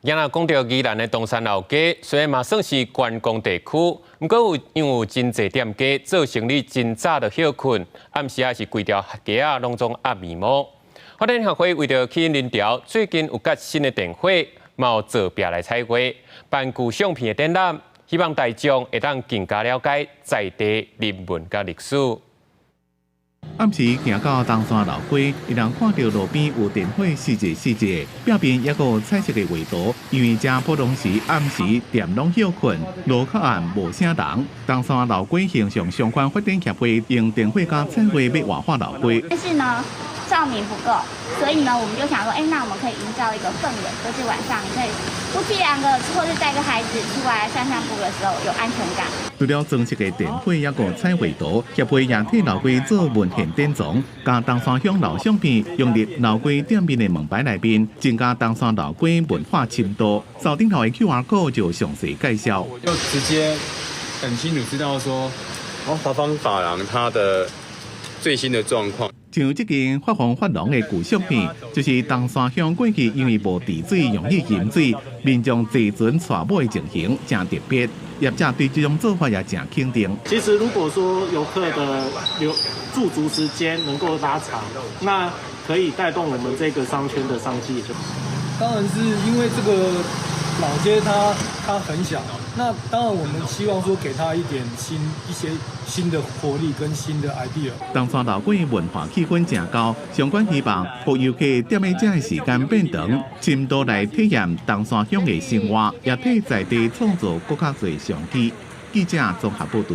今仔讲到宜兰的东山老街，虽然嘛算是观光地区，不过因为有真侪店家做生意真早就休困，暗时也是规条街啊拢总暗暝摸。发展协会为着吸引人潮，最近有甲新的电火，嘛有做壁来彩绘，办具相片的展览，希望大众会当更加了解在地人文甲历史。暗时行到东山老街，会当看到路边有电火细节，表面也有彩色的画图。因为这普通时暗时店拢休困，路较暗无啥人。东山老街形象相关发展协会用电火加彩绘要活化老街。但是呢，照明不够，所以呢，我们就想说，那我们可以营造一个氛围，就是晚上你可以夫妻两个或者带个孩子出来散步的时候有安全感。除了装饰的电火，也有彩绘图，协会也替老街做文献典藏，将东山乡老相片用入老街店面的门牌内面，增加东山老街文化深度。扫顶头的 QR code 就详细介绍，我就直接很清楚知道说，华芳发廊它的最新的状况。像这件发黄发廊的旧相片，就是东山乡过去因为无治水，容易淹水，民众坐船带尾的情形，真特别。业者对这种做法也真肯定。其实如果说游客的驻足时间能够拉长，那可以带动我们这个商圈的商机。当然是因为这个老街它很小，那当然我们希望说给它一些新的活力跟新的 idea。东山老街文化气氛真高，相关希望让游客踮在这的时间变长，深度来体验东山乡的生活，也替在地创造更加多商机。记者综合报道。